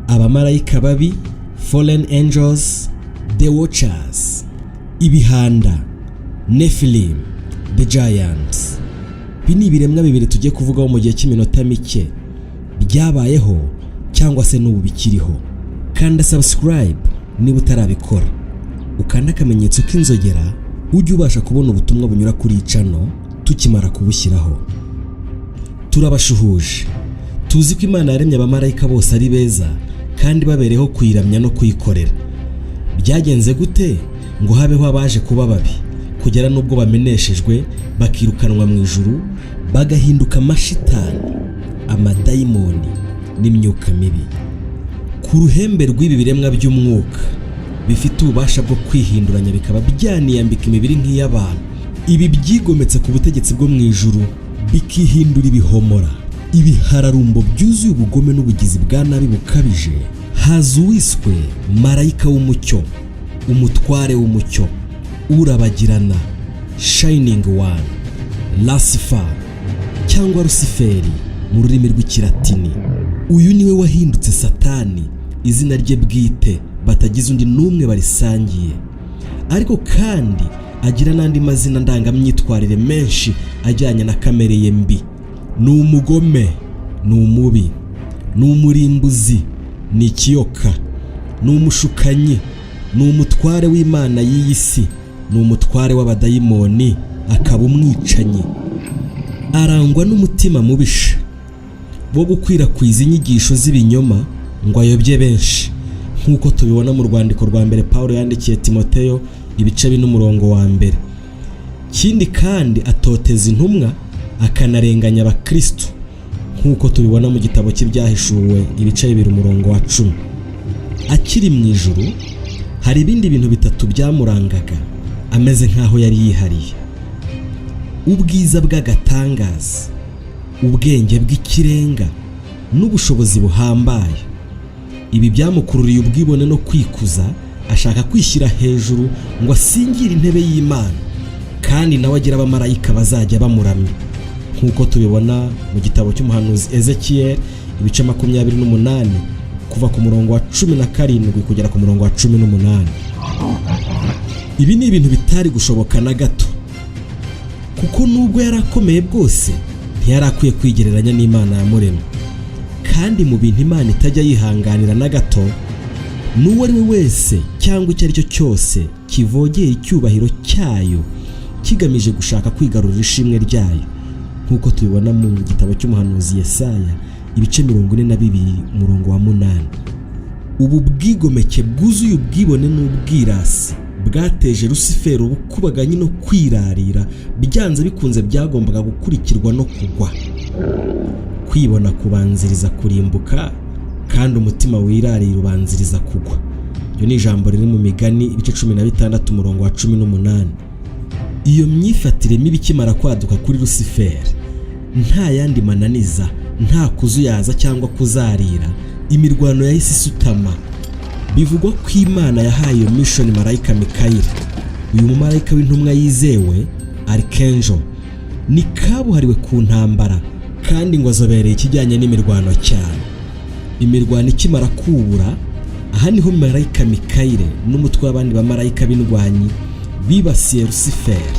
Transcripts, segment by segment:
Abamalayika babi, fallen angels, the watchers, IBIHANDA, Nephilim, the giants. Bini biremwa bibiri tujye kuvugaho mu gihe cy'iminota mike byabayeho cyangwa se n'ubu bikiriho. Kanda subscribe niba utarabikora, ukanda akamenyetso k'inzogera ujye ubasha kubona ubutumwa bunyura kuri icano tukimara kubushyiraho. Turabashuhuje. Tuzi ko Imana yaremye abamalayika bose ari beza kandi babereho kuyiramya no kuyikorera. Byagenze gute ngo habeho abaje kuba babi kugera nubwo bameneshejwe bakirukanwa mu ijuru bagahinduka amashitani, amadayimoni n'imyuka mibi? Ku ruhembe rw'ibi biremwa by'umwuka bifite ububasha bwo kwihinduranya bikaba byaniyambika imibiri nk'iy'abantu, ibi byigometse ku butegetsi bwo mu ijuru bikihindura ibihomora, ibihararumbo byuzuye ubugome n'ubugizi bwa nabi bukabije. Haza uwiswe marayika w'umucyo, umutware w'umucyo, urabagirana, shining one, Lucifer cyangwa Luciferi mu rurimi rw'ikilatini. Uyu niwe wahindutse Satani, izina rye bwite batagize undi n'umwe barisangiye, ariko kandi agira n'andi mazina ndangamyitwarire menshi ajyanye na kamere ye mbi. Ni umugome, ni umubi, ni umurimbuzi, ni ikiyoka, ni umushukanyi, ni umutware w'Imana y'iyi si, ni umutware w'abadayimoni, akaba umwicanyi. Arangwa n'umutima mubisha wo gukwirakwiza inyigisho z'ibinyoma ngo ayobye benshi, nk'uko tubibona mu rwandiko rwa mbere Pawulo yandikiye Timoteyo ibice 4:1. Kindi kandi atoteza intumwa akanarenganya abakristo, nk'uko tubibona mu gitabo cy'ibyahishuwe ibice 2:10. Akiri mu ijuru hari ibindi bintu bitatu byamurangaga ameze nk'aho yari yihariye: ubwiza bw'agatangaza, ubwenge bw'ikirenga n'ubushobozi buhambaye. Ibi byamukururiye ubwibone no kwikuza, ashaka kwishyira hejuru ngo asingire intebe y'Imana, kandi nawe agira abamalayika bazajya bamuramya, nk'uko tubibona mu gitabo cy'umuhanuzi Ezekiel ibice 28 kuva ku murongo wa 17 kugera ku murongo wa 18. Ibi ni ibintu bitari gushoboka na gato, kuko nubwo yarakomeye bwose ntiyarakwiye kwigereranya n'Imana yamuremye. Kandi mu bintu Imana itajya yihanganira na gato, n'uwo ari we wese cyangwa icyo ari cyo cyose kivogeye icyubahiro cyayo kigamije gushaka kwigarurira ishimwe ryayo, nk'uko tubibona mu gitabo cy'umuhanuzi Yesaya ibice 42 umurongo wa 8. Ubu bwigomeke bwuzuye ubwibone n'ubwirasi bwateje Luciferi ubukubaganyi no kwirarira, byanze bikunze byagombaga gukurikirwa no kugwa. Kwibona kubanziriza kurimbuka, kandi umutima wirarira ubanziriza kugwa. Iyo ni ijambo riri mu Migani ibice 16 umurongo wa 18. Iyo myifatire mibi kimara kwaduka kuri Luciferi, nta yandi mananiza, nta kuzuyaza cyangwa kuzarira, imirwano yahise isutama. Bivugwa ko Imana yahaye iyo mission marayika Mikayeli, uyu mumarayika w'intumwa yizewe, Archangel, ni kabuhariwe ku ntambara, kandi ngo azobereye ikijyanye n'imirwano cyane. Imirwano ikimara kubura, aha niho marayika Mikayeli n'umutwe w'abandi bamarayika b'indwanyi bibasiye Luciferi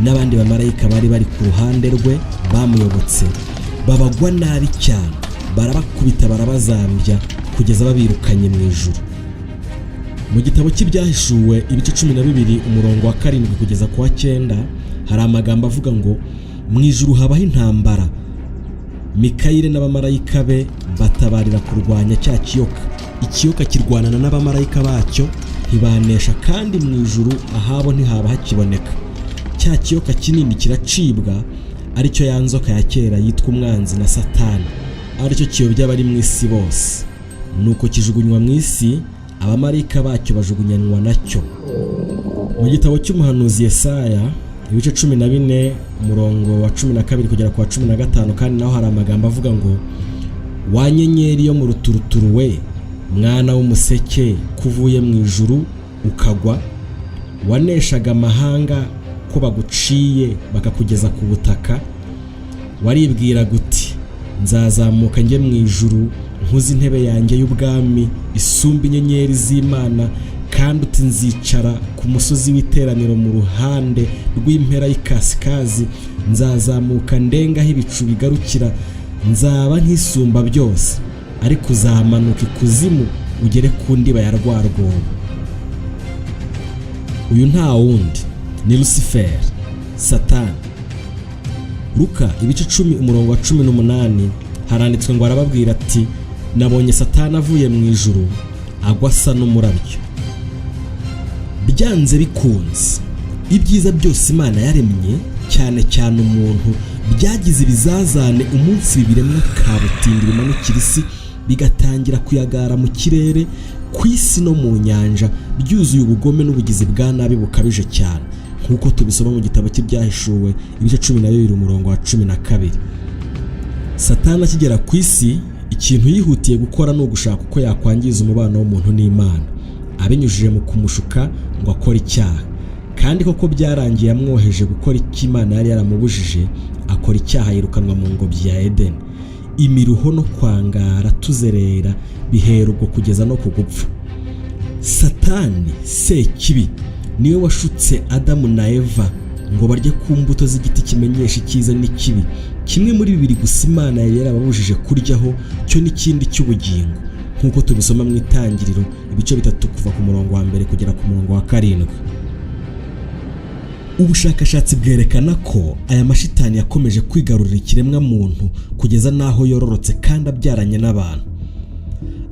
n'abandi bamarayika bari bari ku ruhande rwe bamuyobotse, babagwa nabi cyane, barabakubita barabazambya kugeza babirukanye mu ijuru. Mu gitabo cy'ibyahishuwe ibice 12 umurongo wa 7 kugeza ku wa 9 hari amagambo avuga ngo mu ijuru habaho intambara. Mikayeli n'abamarayika be batabarira kurwanya cya kiyoka. Ikiyoka kirwanana n'abamarayika bacyo ntibanesha, kandi mu ijuru ahabo ntihaba hakiboneka. Cya kiyoka kinini kiracibwa, aricyo ya nzoka ya kera yitwa umwanzi na Satani, aricyo kiyobya abari mu isi bose. Nuko kijugunywa mu isi, abamarayika bacyo bajugunyanwa nacyo. Mu gitabo cy'umuhanuzi Yesaya ibice 14 umurongo wa 12 kugera ku wa 15, kandi naho hari amagambo avuga ngo: wa nyenyeri yo mu ruturuturu we, mwana w'umuseke kuvuye mu ijuru ukagwa, waneshaga amahanga ko baguciye bakakugeza ku butaka, waribwira guti nzazamuka njye mu ijuru nkuze intebe yanjye y'ubwami isumba inyenyeri z'Imana, kandi uti nzicara ku musozi w'iteraniro mu ruhande rw'impera y'ikasikazi, nzazamuka ndengaho ibicu bigarukira, nzaba nk'isumba byose, ariko uzamanuka ikuzimu ugere ku ndiba ya rwa rwobo. Uyu nta wundi ni Lucifer, Satani. Luka ibice 10:18 haranditswe ngo arababwira ati nabonye Satani avuye mu ijuru agwa asa n'umurabyo. Byanze bikunze ibyiza byose Imana yaremye, cyane cyane umuntu, byagize ibizazane umunsi bibiremwa kabutindi bimanukira isi bigatangira kuyagara mu kirere, ku isi no mu nyanja, byuzuye ubugome n'ubugizi bwa nabi bukabije cyane, nk'uko tubisoma mu gitabo cy'Ibyahishuwe ibice 12:12. Satani akigera ku isi, ikintu yihutiye gukora ni ugushaka uko yakwangiza umubano w'umuntu n'Imana, abinyujije mu kumushuka ngo akore icyaha. Kandi koko byarangiye amwoheje gukora icyo Imana yari yaramubujije, akora icyaha, yirukanwa mu ngobyi ya Edeni. Imiruho no kwangara tuzerera bihera ubwo kugeza no kugupfa. Satani Sekibi niwe washutse Adamu na Eva ngo barye ku mbuto z'igiti kimenyesha icyiza n'ikibi, kimwe muri bibiri gusa Imana yari yarababujije kuryaho, cyo n'ikindi cy'ubugingo, nk'uko tubisoma mu Itangiriro ibice 3 kuva ku murongo wa 1 kugera ku murongo wa 7. Ubushakashatsi bwerekana ko aya mashitani yakomeje kwigarurira ikiremwa muntu kugeza naho yororotse kandi abyaranye n'abantu.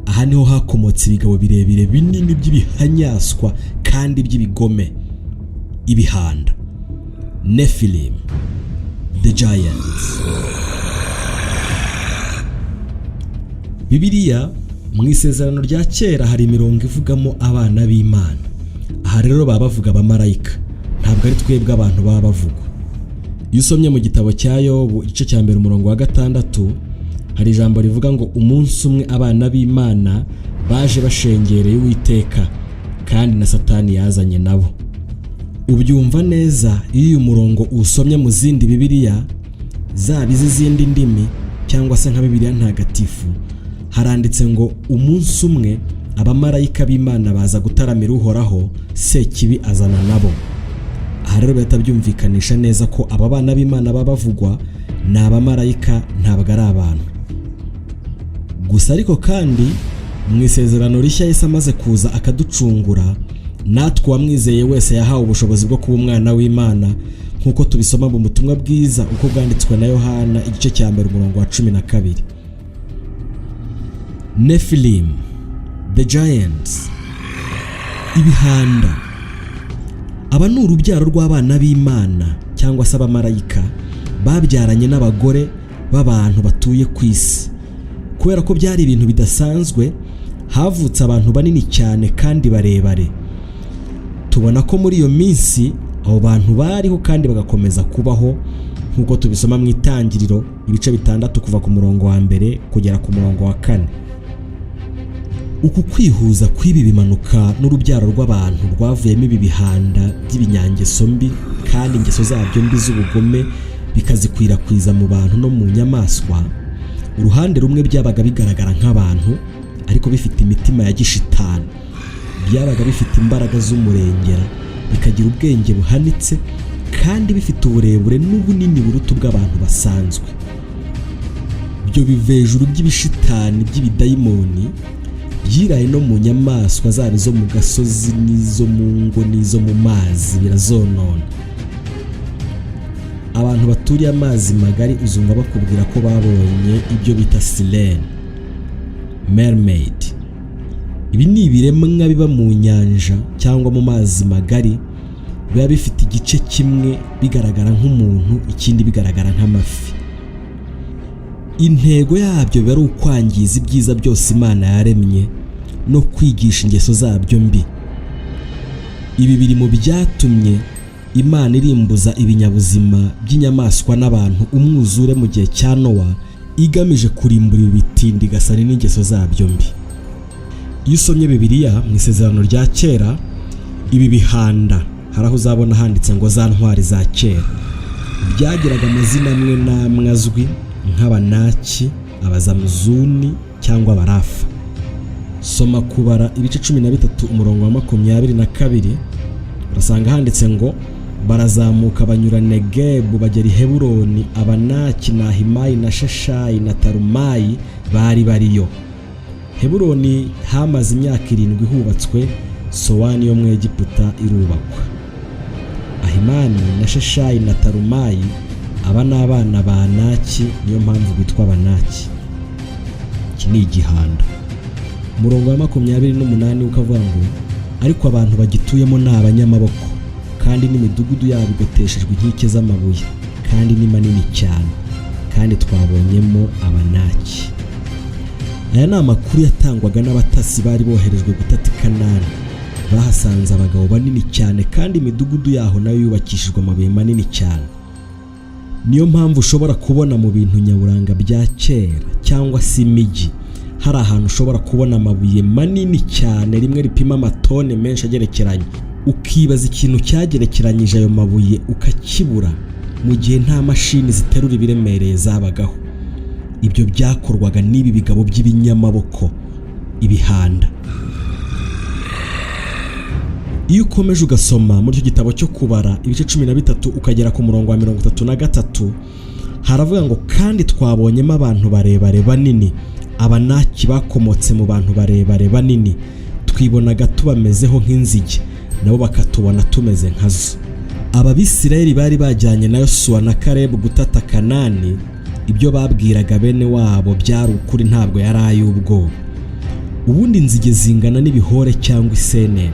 Aha niho hakomotse ibigabo birebire binini by'ibihanyaswa kandi by'ibigome: ibihanda, Nephilim, the giants. Bibiliya mu Isezerano rya kera hari imirongo ivugamo abana b'Imana. Aha rero baba bavuga Abamalayika, ntabwo ari twebwe abantu baba bavugwa. Iyo usomye mu gitabo cya Yobu igice cya 1 umurongo wa 6, hari ijambo rivuga ngo umunsi umwe abana b'Imana baje bashengereye Uwiteka, kandi na Satani yazanye nabo. Ubyumva neza iyo uyu murongo usomye mu zindi Bibiliya, zaba iz'izindi ndimi cyangwa se nka Bibiliya ntagatifu, haranditse ngo umunsi umwe Abamalayika b'Imana baza gutaramira Uhoraho, Sekibi azana nabo. Aha rero bahita byumvikanisha neza ko aba bana b'Imana baba bavugwa ni Abamalayika, ntabwo ari abantu gusa. Ariko kandi mu Isezerano rishya Yesu amaze kuza akaducungura, natwe uwamwizeye wese yahawe ubushobozi bwo kuba umwana w'Imana, nk'uko tubisoma mu butumwa bwiza uko bwanditswe na Yohana igice cya 1 umurongo wa 12. Nephilim, the giants, ibihanda. Aba ni urubyaro rw'abana b'Imana cyangwa se Abamalayika babyaranye n'abagore b'abantu batuye ku isi. Kubera ko byari ibintu bidasanzwe, havutse abantu banini cyane kandi barebare. Tubona ko muri iyo minsi abo bantu bariho kandi bagakomeza kubaho, nk'uko tubisoma mu Itangiriro ibice 6 kuva ku murongo wa 1 kugera ku murongo wa 4. Uku kwihuza kw'ibi bimanuka n'urubyaro rw'abantu rwavuyemo ibi bihanda by'ibinyangeso mbi, kandi ingeso zabyo mbi z'ubugome bikazikwirakwiza mu bantu no mu nyamaswa. Uruhande rumwe byabaga bigaragara nk'abantu ariko bifite imitima ya gishitani, byabaga bifite imbaraga z'umurengera, bikagira ubwenge buhanitse kandi bifite uburebure n'ubunini buruta ubw'abantu basanzwe. Byo bivejuru by'ibishitani by'ibidayimoni byiraye no mu nyamaswa, zaba zo mu gasozi n'izo mu ngo n'izo mu mazi, birazonona. Abantu baturiye amazi magari uzumva bakubwira ko babonye ibyo bita sirene, mermaid. Ibi ni ibiremwa biba mu nyanja cyangwa mu mazi magari, biba bifite igice kimwe bigaragara nk'umuntu, ikindi bigaragara nk'amafi. Intego yabyo biba ari ukwangiza ibyiza byose Imana yaremye no kwigisha ingeso zabyo mbi. Ibi biri mu byatumye Imana irimbuza ibinyabuzima by'inyamaswa n'abantu umwuzure mu gihe cya Nowa, igamije kurimbura ibitindi gasani n'ingeso zabyo mbi. iyo usomye Bibiliya mu isezerano rya kera, ibi bihanda hari aho uzabona handitse ngo za ntwari za kera, byagiraga amazina amwe n'amwe azwi nk'Abanaki, Abazamuzuni cyangwa Abarafa. Soma Kubara ibice 13 umurongo wa 22, urasanga handitse ngo barazamuka banyura Negebu bagera i Heburoni, Abanaki na Ahimayi na Sheshayi na Tarumayi bari bariyo. Heburoni hamaze imyaka 7 hubatswe, Sowani yo mu Egiputa irubakwa. Ahimani na Sheshayi na Tarumayi aba n'abana ba Anaki, niyo mpamvu bitwa Abanaki. Iki ni igihanda. Umurongo wa 28 ukavuga ngo ariko abantu bagituyemo ni abanyamaboko, kandi n'imidugudu yabo igoteshejwe inkike z'amabuye, kandi ni manini cyane, kandi twabonyemo Abanaki. Aya ni amakuru yatangwaga n'abatasi bari boherejwe gutata i Kanani. Bahasanze abagabo banini cyane, kandi imidugudu yaho nayo yubakishijwe amabuye manini cyane. Niyo mpamvu ushobora kubona mu bintu nyaburanga bya kera cyangwa se imijyi, hari ahantu ushobora kubona amabuye manini cyane, rimwe ripima amatone menshi agerekeranye. Ukibaza ikintu cyagerekeranyije ayo mabuye ukakibura, mu gihe nta mashini ziterura ibiremereye zabagaho. Ibyo byakorwaga n'ibi bigabo by'ibinyamaboko, ibihanda. Iyo ukomeje ugasoma muri icyo gitabo cyo Kubara ibice 13 ukagera ku murongo wa 33, haravuga ngo kandi twabonyemo abantu barebare banini. Abanaki bakomotse mu bantu barebare banini, twibonaga tubamezeho nk'inzige, nabo bakatubona tumeze nkazo. Ababisirayeli bari bajyanye na Yosuwa na Kalebu gutata Kanani, ibyo babwiraga bene wabo byari ukuri, ntabwo yari ay'ubwoba. Ubundi inzige zingana n'ibihore cyangwa isenene.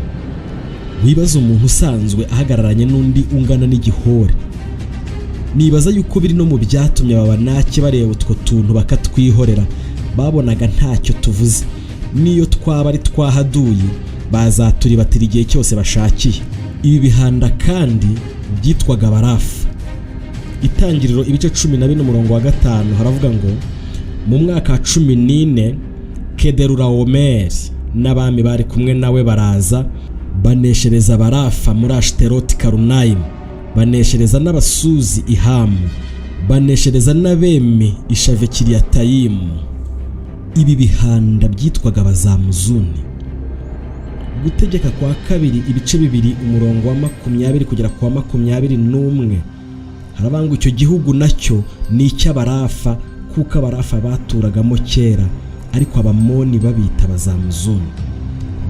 Wibaza umuntu usanzwe ahagararanye n'undi ungana n'igihore. Nibaza yuko biri no mu byatumye Abanaki bareba utwo tuntu bakatwihorera, babonaga ntacyo tuvuze. Niyo twaba ari twahaduye bazaturibatira igihe cyose bashakiye. Ibi bihanda kandi byitwaga Abarafa. Itangiriro ibice 14 umurongo wa 5 haravuga ngo mu mwaka wa 14 Kedorulaomeri n'abami bari kumwe nawe baraza, baneshereza Abarafa muri Ashteroti Karunayimu, baneshereza n'Abasuzi i Hamu, baneshereza n'Abemi i Shavekiriyatayimu. Ibi bihanda byitwaga Abazamuzuni. Gutegeka kwa kabiri ibice 2 umurongo wa 20 kugera kwa 21 harabanga icyo gihugu nacyo ni icy'Abarafa, kuko Abarafa baturagamo kera, ariko Abamoni babita Abazamuzuni.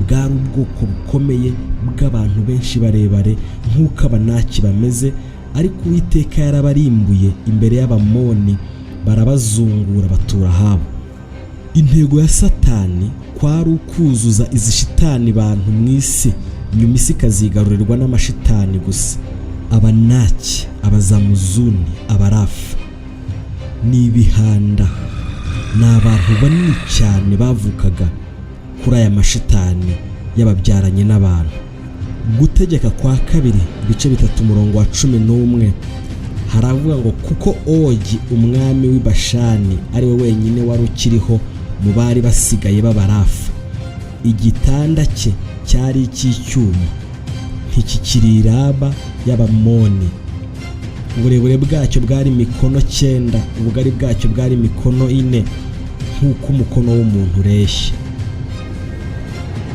Bwari ubwoko bukomeye bw'abantu benshi barebare nk'uko Abanaki bameze, ariko Uwiteka yarabarimbuye imbere y'Abamoni, barabazungura batura habo. Intego ya Satani kwari ukuzuza izi shitani bantu mu isi, nyuma isi ikazigarurirwa n'amashitani gusa. Abanaki, Abazamuzuni, Abarafa ni ibihanda, ni abantu banini cyane bavukaga kuri aya mashitani yababyaranye n'abantu. Gutegeka kwa kabiri ibice 3 umurongo wa 11 haravuga ngo kuko Ogi umwami w'i Bashani ari we wenyine wari ukiriho mu bari basigaye b'Abarafa, igitanda cye cyari icy'icyuma ntikikiri Raba y'Abamoni. Uburebure bwacyo bwari mikono 9, ubugari bwacyo bwari mikono 4, nk'uko umukono w'umuntu ureshya.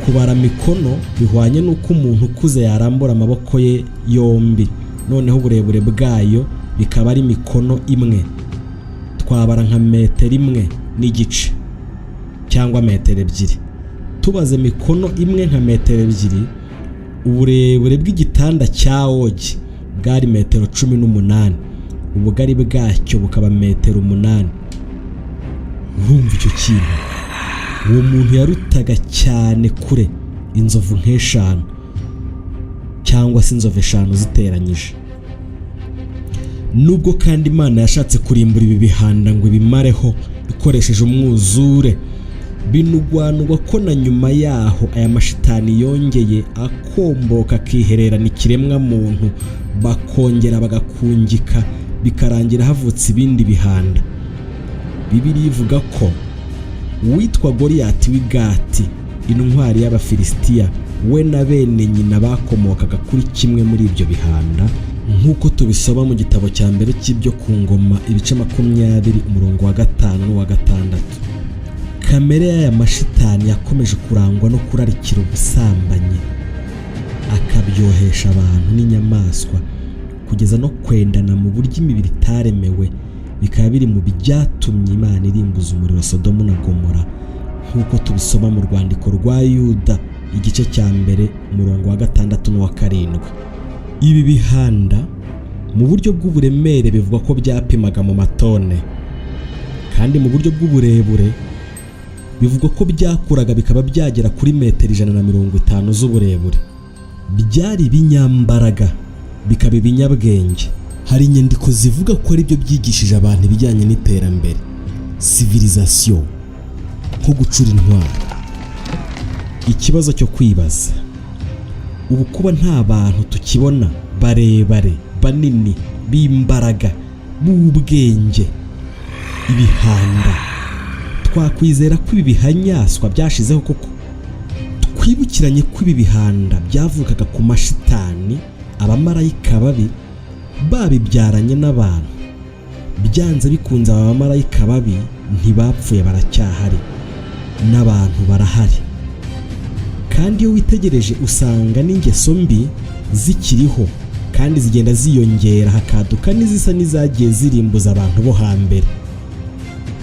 Kubara mikono bihwanye n'uko umuntu ukuze yarambura amaboko ye yombi, noneho uburebure bwayo bikaba ari mikono 1. Twabara nka metero 1 n'igice cyangwa metero 2. Tubaze mikono 1 nka metero 2, uburebure bw'igitanda cya Ogi bwari metero 18, ubugari bwacyo bukaba metero 8. Urumva icyo kintu? Uwo muntu yarutaga cyane kure inzovu nk'eshanu cyangwa se inzovu 5 ziteranyije. Nubwo kandi Imana yashatse kurimbura ibi bihanda ngo ibimareho ikoresheje umwuzure, binugwanugwa ko na nyuma yaho aya mashitani yongeye akomboka akihererana ikiremwa muntu, bakongera bagakungika, bikarangira havutse ibindi bihanda. Bibiliya ivuga ko uwitwa Goliyati w'i Gati intwari y'Abafilisitiya, we na bene nyina bakomokaga kuri kimwe muri ibyo bihanda, nk'uko tubisoma mu gitabo cya mbere cy'ibyo ku ngoma ibice 20 umurongo wa 5 n'uwa 6. Kamere y'aya mashitani yakomeje kurangwa no kurarikira ubusambanyi, akabyohesha abantu n'inyamaswa, kugeza no kwendana mu buryo imibiri itaremewe, bikaba biri mu byatumye Imana irimbuza umuriro Sodomu na Gomora, nk'uko tubisoma mu rwandiko rwa Yuda igice cya mbere umurongo wa 6 n'uwa 7. Ibi bihanda mu buryo bw'uburemere bivugwa ko byapimaga mu matone, kandi mu buryo bw'uburebure bivugwa ko byakuraga bikaba byagera kuri metero 150 z'uburebure. Byari ibinyambaraga, bikaba ibinyabwenge. Hari inyandiko zivuga ko ari byo byigishije abantu ibijyanye n'iterambere, civilisation, nko gucura intwaro. Ikibazo cyo kwibaza, ubu kuba nta bantu tukibona barebare, banini, b'imbaraga, b'ubwenge, ibihanda, twakwizera ko ibi bihanyaswa byashizeho koko? Twibukiranye ko ibi bihanda byavukaga ku mashitani, abamarayika babi babibyaranye n'abantu. Byanze bikunze aba bamarayika babi ntibapfuye, baracyahari, n'abantu barahari. Kandi iyo witegereje usanga n'ingeso mbi zikiriho, kandi zigenda ziyongera, hakaduka n'izisa n'izagiye zirimbuza abantu bo hambere.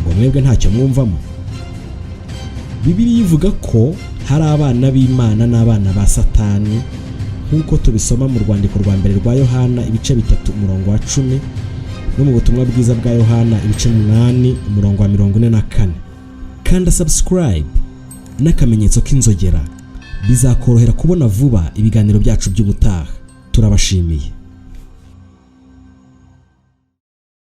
Ngo mwebwe ntacyo mwumvamo? Bibiliya ivuga ko hari abana b'Imana n'abana ba Satani, nk'uko tubisoma mu rwandiko rwa mbere rwa Yohana ibice 3 umurongo wa 10, no mu butumwa bwiza bwa Yohana ibice 8 umurongo wa 44. Kanda subscribe n'akamenyetso k'inzogera, bizakorohera kubona vuba ibiganiro byacu by'ubutaha. Turabashimiye.